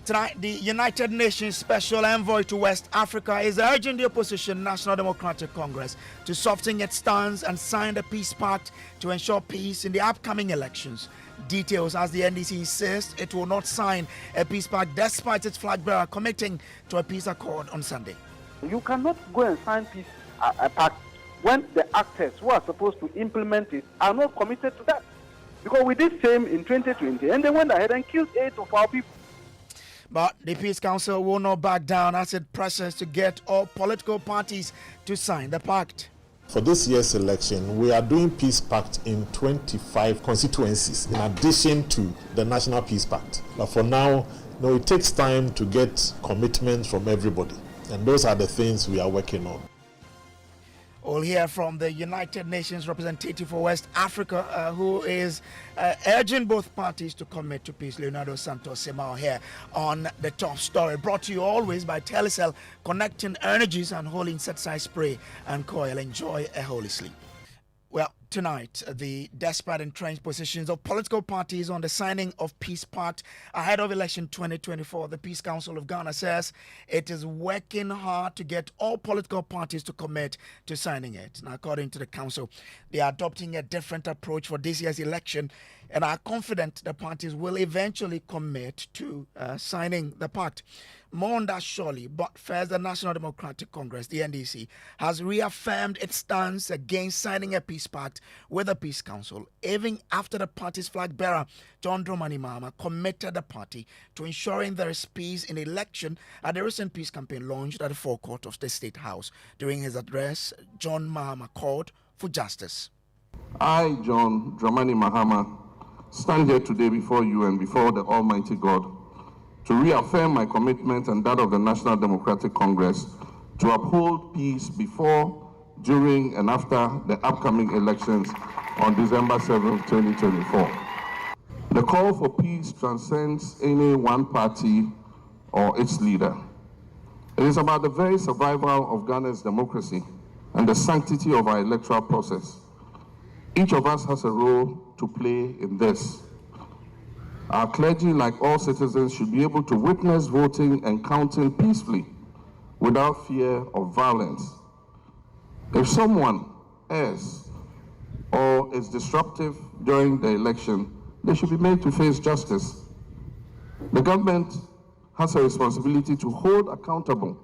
Tonight, the United Nations Special Envoy to West Africa is urging the opposition National Democratic Congress to soften its stance and sign the Peace Pact to ensure peace in the upcoming elections. Details as the NDC insists it will not sign a Peace Pact despite its flag bearer committing to a peace accord on Sunday. You cannot go and sign peace pact when the actors who are supposed to implement it are not committed to that. Because we did same in 2020 and they went ahead and killed 8 of our people. But the Peace Council will not back down as it presses to get all political parties to sign the pact. For this year's election, we are doing Peace Pact in 25 constituencies in addition to the National Peace Pact. But for now, it takes time to get commitments from everybody. And those are the things we are working on. We'll hear from the United Nations representative for West Africa, who is urging both parties to commit to peace. Leonardo Santos Semao here on the top story. Brought to you always by Telecel, connecting energies and holding set-side spray and coil. Enjoy a holy sleep. Well, tonight, the desperate entrenched positions of political parties on the signing of Peace Pact ahead of election 2024. The Peace Council of Ghana says it is working hard to get all political parties to commit to signing it. Now, according to the council, they are adopting a different approach for this year's election and are confident the parties will eventually commit to signing the pact. More on that shortly, but first, the National Democratic Congress, the NDC, has reaffirmed its stance against signing a peace pact with the Peace Council, even after the party's flag bearer, John Dramani Mahama, committed the party to ensuring there is peace in the election at the recent peace campaign launched at the forecourt of the State House. During his address, John Mahama called for justice. I, John Dramani Mahama, stand here today before you and before the Almighty God to reaffirm my commitment and that of the National Democratic Congress to uphold peace before, during, and after the upcoming elections on December 7, 2024. The call for peace transcends any one party or its leader. It is about the very survival of Ghana's democracy and the sanctity of our electoral process. Each of us has a role to play in this. Our clergy, like all citizens, should be able to witness voting and counting peacefully without fear of violence. If someone errs or is disruptive during the election, they should be made to face justice. The government has a responsibility to hold accountable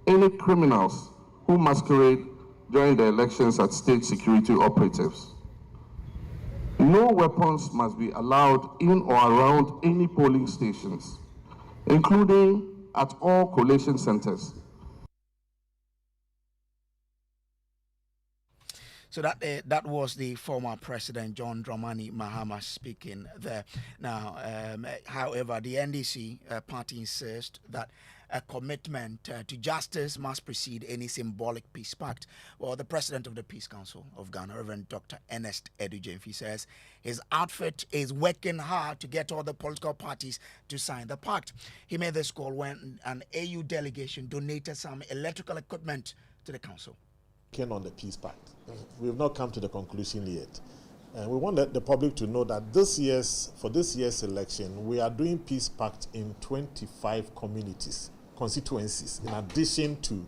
any criminals who masquerade during the elections as state security operatives. No weapons must be allowed in or around any polling stations, including at all collation centers. So that was the former President John Dramani Mahama speaking there. Now, however, the NDC party insists that a commitment to justice must precede any symbolic peace pact. Well, the president of the Peace Council of Ghana, Reverend Dr. Ernest Edujemfi, says his outfit is working hard to get all the political parties to sign the pact. He made this call when an AU delegation donated some electrical equipment to the council. On the Peace Pact, we have not come to the conclusion yet. And we want the public to know that for this year's election, we are doing Peace Pact in 25 constituencies, in addition to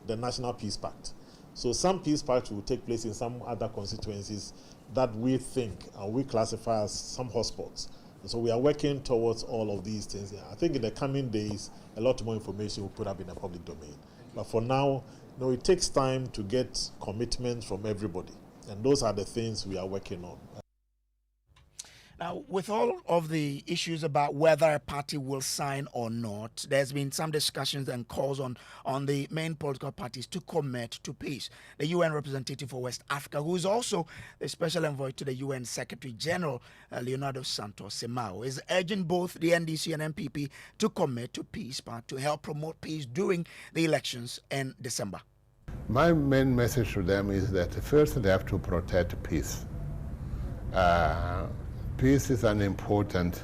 the National Peace Pact. So some Peace Pact will take place in some other constituencies that we think and we classify as some hotspots. And so we are working towards all of these things. I think in the coming days, a lot more information will put up in the public domain. But for now, it takes time to get commitments from everybody. And those are the things we are working on. Now, with all of the issues about whether a party will sign or not, there's been some discussions and calls on the main political parties to commit to peace. The UN representative for West Africa, who is also the special envoy to the UN Secretary General, Leonardo Santos Semao, is urging both the NDC and NPP to commit to peace, but to help promote peace during the elections in December. My main message to them is that first they have to protect peace. Peace is an important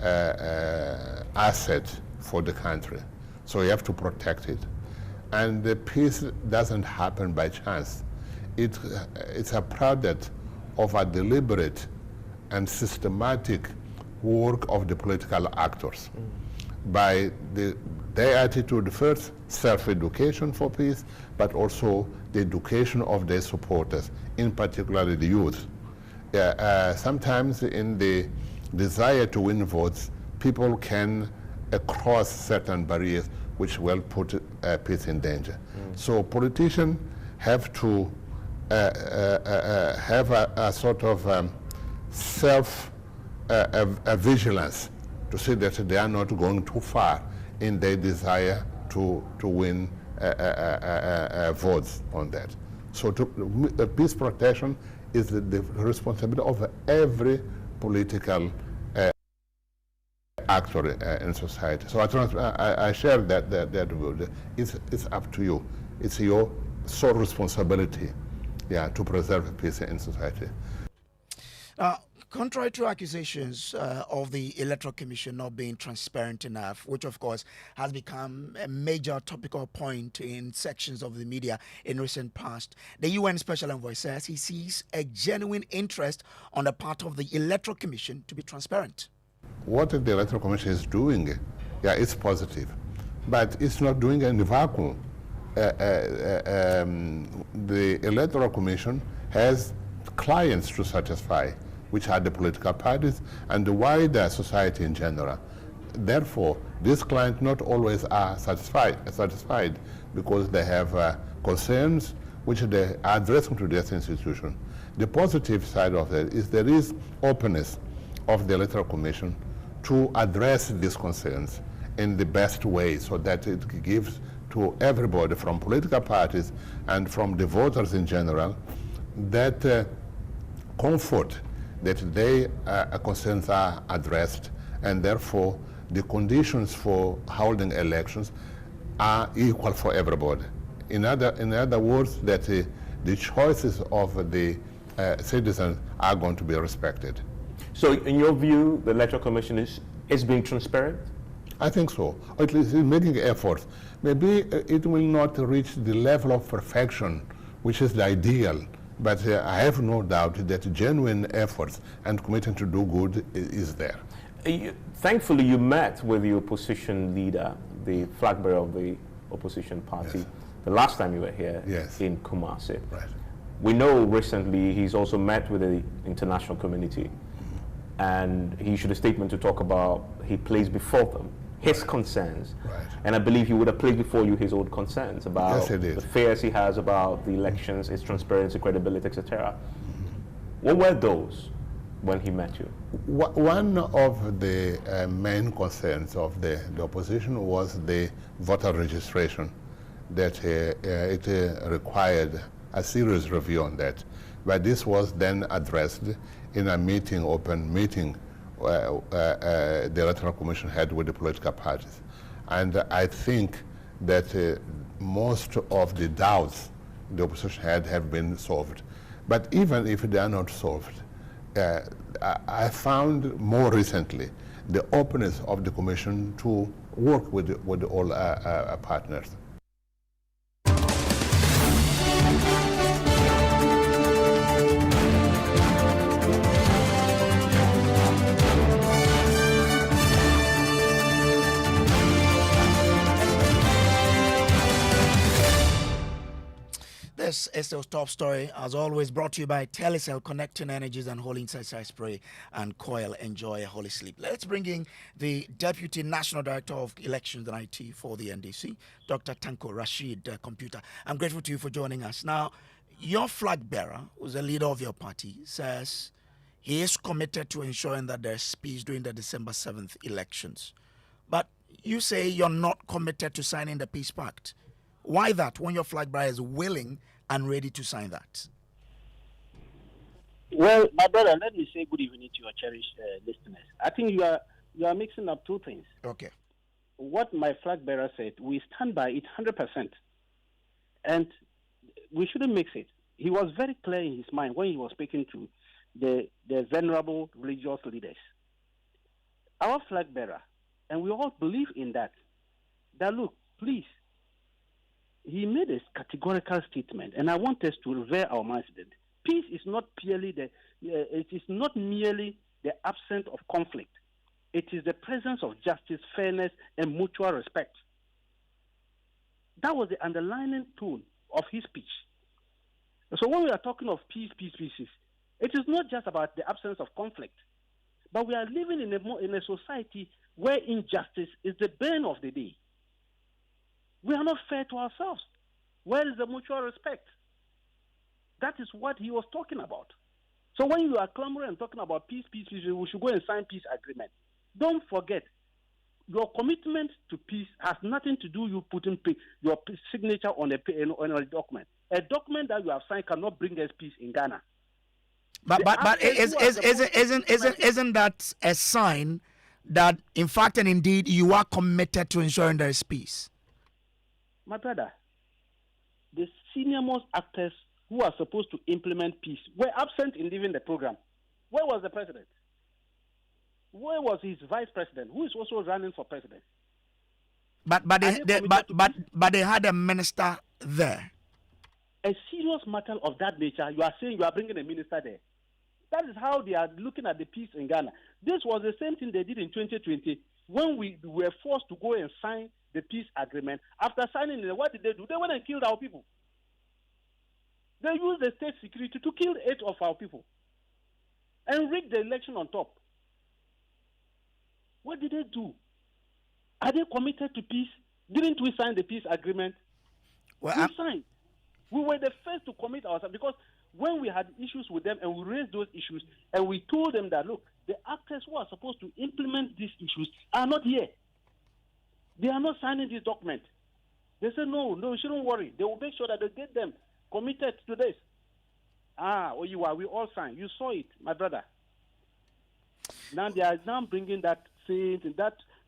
asset for the country, so you have to protect it. And the peace doesn't happen by chance. It's a product of a deliberate and systematic work of the political actors. by their attitude, first self-education for peace, but also the education of their supporters, in particular the youth. Sometimes in the desire to win votes, people can cross certain barriers which will put peace in danger. So politicians have to have a sort of vigilance to see that they are not going too far in their desire to win votes on that. So peace protection is the responsibility of every political actor in society. So I share that view. It's up to you. It's your sole responsibility, to preserve peace in society. Contrary to accusations of the Electoral Commission not being transparent enough, which of course has become a major topical point in sections of the media in recent past, the UN Special Envoy says he sees a genuine interest on the part of the Electoral Commission to be transparent. What the Electoral Commission is doing, it's positive, but it's not doing it in the vacuum. The Electoral Commission has clients to satisfy, which are the political parties and the wider society in general. Therefore, these clients not always are satisfied because they have concerns which they are addressing to this institution. The positive side of that is there is openness of the Electoral Commission to address these concerns in the best way so that it gives to everybody from political parties and from the voters in general that comfort that their concerns are addressed, and therefore the conditions for holding elections are equal for everybody. In other words, that the choices of the citizens are going to be respected. So in your view, the Electoral Commission is being transparent? I think so. Or at least it's making efforts. Maybe it will not reach the level of perfection, which is the ideal, but I have no doubt that genuine efforts and commitment to do good is there. Thankfully, you met with the opposition leader, the flag bearer of the opposition party, the last time you were here in Kumasi. Right. We know recently he's also met with the international community, and he issued a statement to talk about he placed before them his concerns. Right. And I believe he would have placed before you his own concerns about the fears he has about the elections, its transparency, credibility, etc. What were those when he met you? One of the main concerns of the opposition was the voter registration, that it required a serious review on that. But this was then addressed in a meeting, open meeting, the Electoral Commission had with the political parties. And I think that most of the doubts the opposition had have been solved. But even if they are not solved, I found more recently the openness of the Commission to work with all partners. This is the top story, as always, brought to you by Telecel, connecting energies and holding inside spray and coil. Enjoy a holy sleep. Let's bring in the Deputy National Director of Elections and IT for the NDC, Dr. Tanko Rashid Computer. I'm grateful to you for joining us. Now, your flag bearer, who's the leader of your party, says he is committed to ensuring that there's peace during the December 7th elections. But you say you're not committed to signing the Peace Pact. Why that, when your flag bearer is willing and ready to sign that? Well, my brother, let me say good evening to your cherished listeners. I think you are mixing up two things. Okay. What my flag bearer said, we stand by it 100%. And we shouldn't mix it. He was very clear in his mind when he was speaking to the venerable religious leaders. Our flag bearer, and we all believe in that look, please, he made a categorical statement, and I want us to revere our minds that peace is not merely the absence of conflict. It is the presence of justice, fairness, and mutual respect. That was the underlying tone of his speech. So when we are talking of peace, it is not just about the absence of conflict, but we are living in a society where injustice is the bane of the day. We are not fair to ourselves. Where is the mutual respect? That is what he was talking about. So when you are clamoring and talking about peace, we should go and sign peace agreement. Don't forget, your commitment to peace has nothing to do with you putting your signature on a document. A document that you have signed cannot bring us peace in Ghana. But isn't that a sign that, in fact and indeed, you are committed to ensuring there is peace? My brother, the senior-most actors who are supposed to implement peace were absent in leaving the program. Where was the president? Where was his vice president, who is also running for president? But they had a minister there. A serious matter of that nature, you are saying you are bringing a minister there. That is how they are looking at the peace in Ghana. This was the same thing they did in 2020 when we were forced to go and sign the peace agreement. After signing it, what did they do? They went and killed our people. They used the state security to kill 8 of our people and rig the election on top. What did they do? Are they committed to peace? Didn't we sign the peace agreement? Well, we signed. We were the first to commit ourselves because when we had issues with them and we raised those issues and we told them that, look, the actors who are supposed to implement these issues are not here. They are not signing this document. They said, no, you shouldn't worry. They will make sure that they get them committed to this. We all signed. You saw it, my brother. Now they are now bringing that same thing,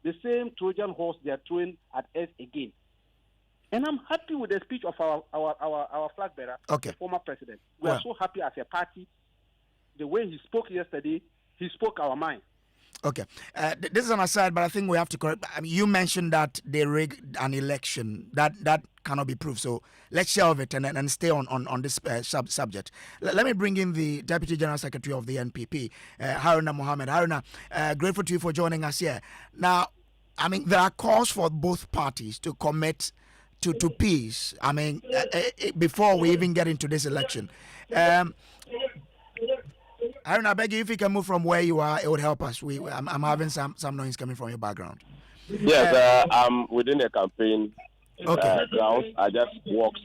the same Trojan horse they are throwing at us again. And I'm happy with the speech of our flag bearer, okay, the former president. We are so happy as a party. The way he spoke yesterday, he spoke our mind. Okay. This is an aside, but I think we have to correct. I mean, you mentioned that they rigged an election. That cannot be proved. So let's shelve it and stay on this subject. Let me bring in the Deputy General Secretary of the NPP, Haruna Mohammed. Haruna, grateful to you for joining us here. Now, I mean, there are calls for both parties to commit to peace. I mean, before we even get into this election. Aaron, I beg you, if you can move from where you are, it would help us. I'm having some noise coming from your background. Yes, I'm within a campaign grounds. I just walked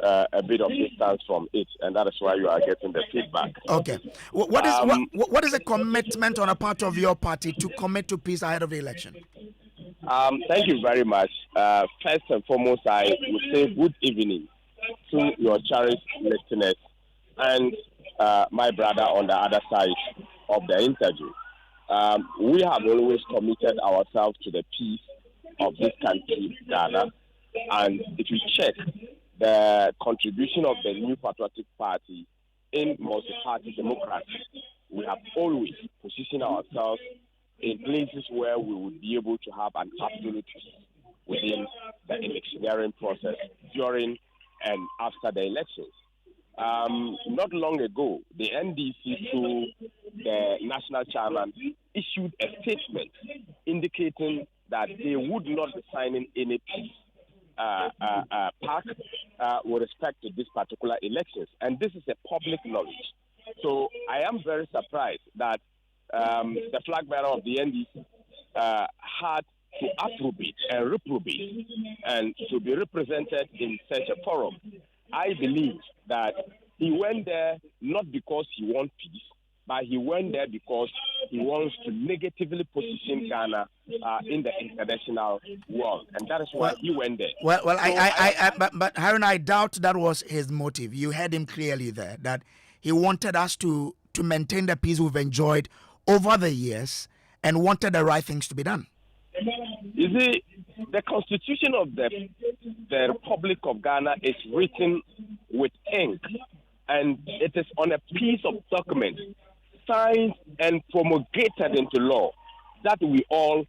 a bit of distance from it, and that is why you are getting the feedback. Okay. What is a commitment on a part of your party to commit to peace ahead of the election? Thank you very much. First and foremost, I would say good evening to your cherished listeners and my brother on the other side of the interview. We have always committed ourselves to the peace of this country, Ghana. And if you check the contribution of the New Patriotic Party in multi-party democracy, we have always positioned ourselves in places where we would be able to have an absolute peace within the electioneering process during and after the elections. Not long ago, the NDC, through the national chairman, issued a statement indicating that they would not be signing any peace pact with respect to this particular elections. And this is a public knowledge. So I am very surprised that the flag bearer of the NDC had to approbate and reprobate and to be represented in such a forum. I believe that he went there not because he wants peace, but he went there because he wants to negatively position Ghana in the international world, and that is why he went there. But Harun, I doubt that was his motive. You heard him clearly there that he wanted us to maintain the peace we've enjoyed over the years and wanted the right things to be done. You see, the constitution of the Republic of Ghana is written with ink, and it is on a piece of document signed and promulgated into law that we all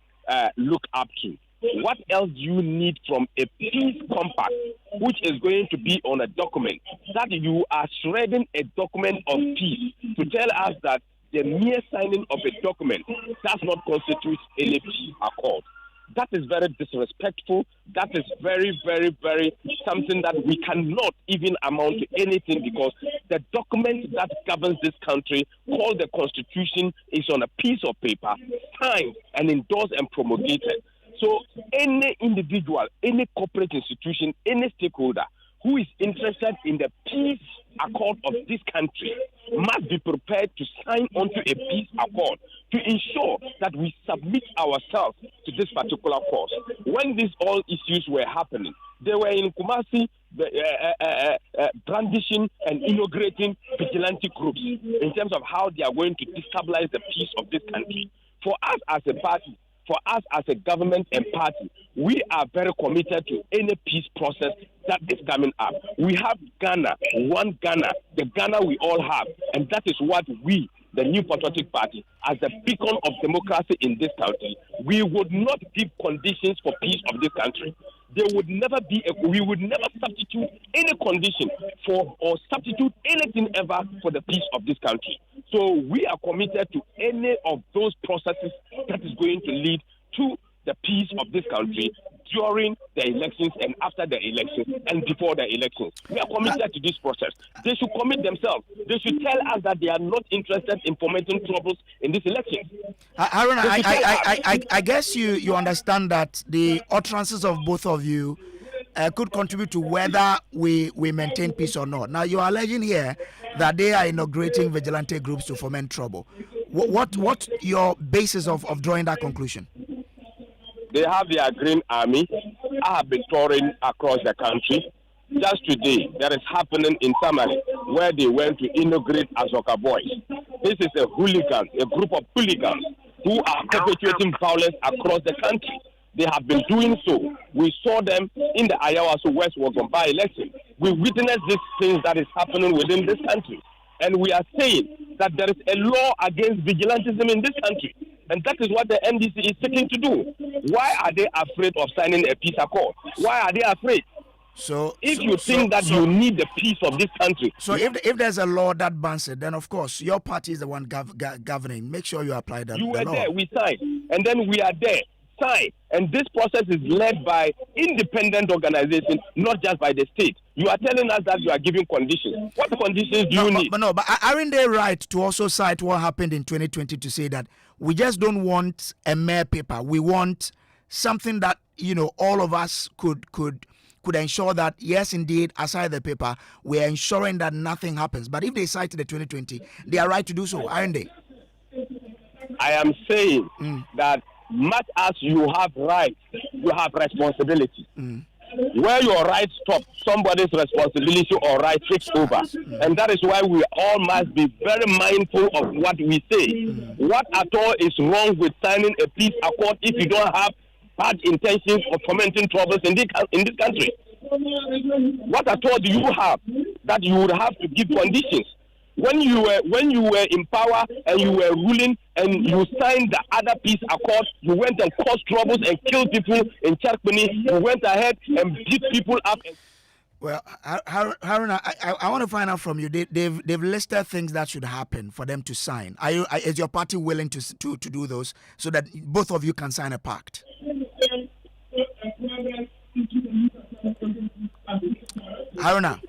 look up to. What else do you need from a peace compact, which is going to be on a document, that you are shredding a document of peace to tell us that the mere signing of a document does not constitute any peace accord. That is very disrespectful. That is very, very, very something that we cannot even amount to anything, because the document that governs this country, called the Constitution, is on a piece of paper, signed and endorsed and promulgated. So any individual, any corporate institution, any stakeholder who is interested in the peace accord of this country must be prepared to sign onto a peace accord to ensure that we submit ourselves to this particular cause. When these all issues were happening, they were in Kumasi brandishing and inaugurating vigilante groups in terms of how they are going to destabilize the peace of this country. For us as a party, for us as a government and party, we are very committed to any peace process that is coming up. We have Ghana, one Ghana, the Ghana we all have, and that is what we, the New Patriotic Party, as the beacon of democracy in this country, we would not give conditions for peace of this country. There would never be we would never substitute any condition for or substitute anything ever for the peace of this country. So we are committed to any of those processes that is going to lead to the peace of this country during the elections and after the elections and before the elections. We are committed to this process. They should commit themselves. They should tell us that they are not interested in fomenting troubles in this election. Haruna, I guess you understand that the utterances of both of you could contribute to whether we maintain peace or not. Now, you are alleging here that they are inaugurating vigilante groups to foment trouble. What's your basis of drawing that conclusion? They have their Green Army. I have been touring across the country. Just today, that is happening in Tamale, where they went to inaugurate Azoka Boys. This is a group of hooligans who are perpetuating violence across the country. They have been doing so. We saw them in the Ayawaso West Wagon by-election. We witnessed these things that is happening within this country. And we are saying that there is a law against vigilantism in this country. And that is what the NDC is seeking to do. Why are they afraid of signing a peace accord? Why are they afraid? If you think that you need the peace of this country. So if there's a law that bans it, then of course your party is the one governing. Make sure you apply that. You were there, we signed. And then we are there, signed. And this process is led by independent organizations, not just by the state. You are telling us that you are giving conditions. What conditions do you need? But aren't they right to also cite what happened in 2020 to say that we just don't want a mere paper. We want something that, all of us could ensure that, yes, indeed, aside the paper, we are ensuring that nothing happens. But if they cite the 2020, they are right to do so, aren't they? I am saying that much as you have rights, you have responsibility. Where your rights stop, somebody's responsibility or right takes over. And that is why we all must be very mindful of what we say. What at all is wrong with signing a peace accord if you don't have bad intentions of fomenting troubles in this country? What at all do you have that you would have to give conditions? When you were in power and you were ruling and you signed the other peace accord, you went and caused troubles and killed people in Cherkpini. You went ahead and beat people up. Well, Haruna, I want to find out from you. They've listed things that should happen for them to sign. Is your party willing to do those so that both of you can sign a pact? Haruna.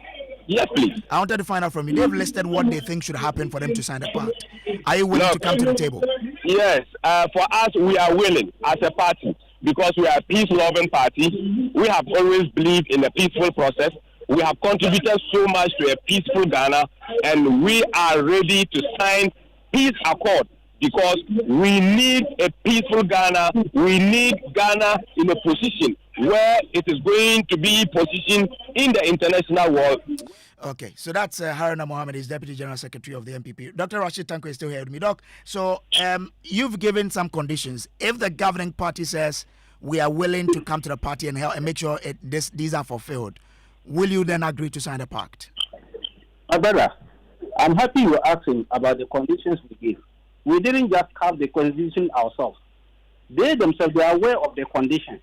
Yes, please. I wanted to find out from you. They've listed what they think should happen for them to sign the pact. Are you willing to come to the table? Yes. For us, we are willing as a party because we are a peace-loving party. We have always believed in a peaceful process. We have contributed so much to a peaceful Ghana, and we are ready to sign peace accord because we need a peaceful Ghana. We need Ghana in a position where it is going to be positioned in the international world. Okay, so that's Haruna Mohammed, is Deputy General Secretary of the NPP. Dr. Rashid Tanko is still here with me. Doc, so you've given some conditions. If the governing party says we are willing to come to the party and help and make sure these are fulfilled, will you then agree to sign the pact? Brother, I'm happy you're asking about the conditions we give. We didn't just have the condition ourselves. They themselves, they are aware of the conditions.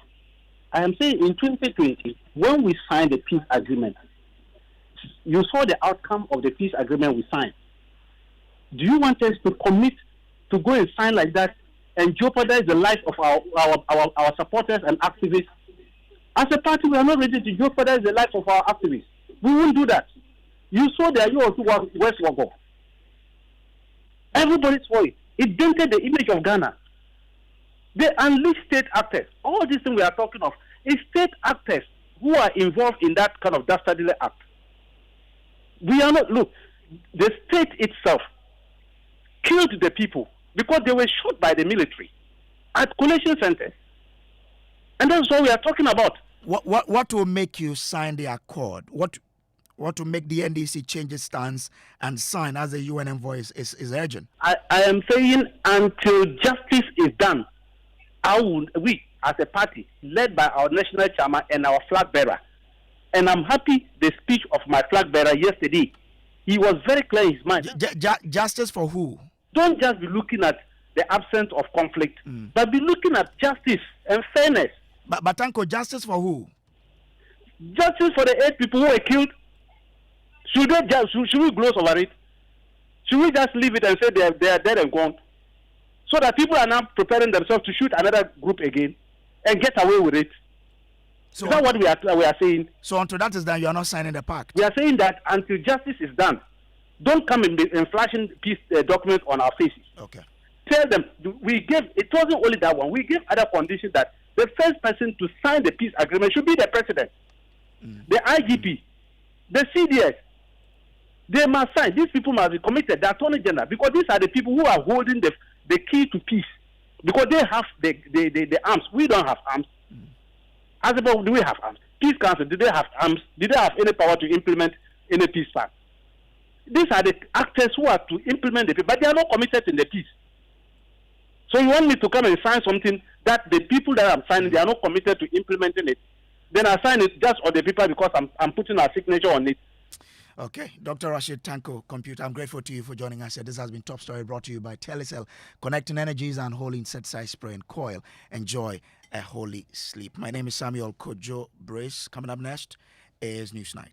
I am saying in 2020, when we signed the peace agreement, you saw the outcome of the peace agreement we signed. Do you want us to commit to go and sign like that and jeopardize the life of our supporters and activists? As a party, we are not ready to jeopardize the life of our activists. We won't do that. You saw that you also were West Wago. Everybody saw it. It dented the image of Ghana. They unleashed state actors. All these things we are talking of is state actors who are involved in that kind of dastardly act. We are not, look, the state itself killed the people because they were shot by the military at collation centers. And that's what we are talking about. What will make you sign the accord? What will make the NDC change its stance and sign as the UN envoy is urgent? I am saying until justice is done, we as a party led by our national chairman and our flag bearer, and I'm happy the speech of my flag bearer yesterday, he was very clear in his mind. Justice for who? Don't just be looking at the absence of conflict, but be looking at justice and fairness. But Tanko, justice for who? Justice for the 8 people who were killed. Should we gloss over it? Should we just leave it and say they are dead and gone? So that people are now preparing themselves to shoot another group again and get away with it. So is that what we are saying? So until that is done, you are not signing the pact? We are saying that until justice is done, don't come in flashing peace documents on our faces. Okay. Tell them, it wasn't only that one, we gave other conditions that the first person to sign the peace agreement should be the president, the IGP, the CDS. They must sign. These people must be committed, the Attorney General, because these are the people who are holding the key to peace. Because they have the arms. We don't have arms. As about, do we have arms? Peace Council, do they have arms? Do they have any power to implement any peace plan? These are the actors who are to implement the peace, but they are not committed in the peace. So you want me to come and sign something that the people that I'm signing, they are not committed to implementing it. Then I sign it just on the paper because I'm putting a signature on it. Okay. Dr. Rashid Tanko, Computer, I'm grateful to you for joining us here. This has been Top Story brought to you by Telecel, connecting energies and holy insecticide spray and coil. Enjoy a holy sleep. My name is Samuel Kojo Brace. Coming up next is Newsnight.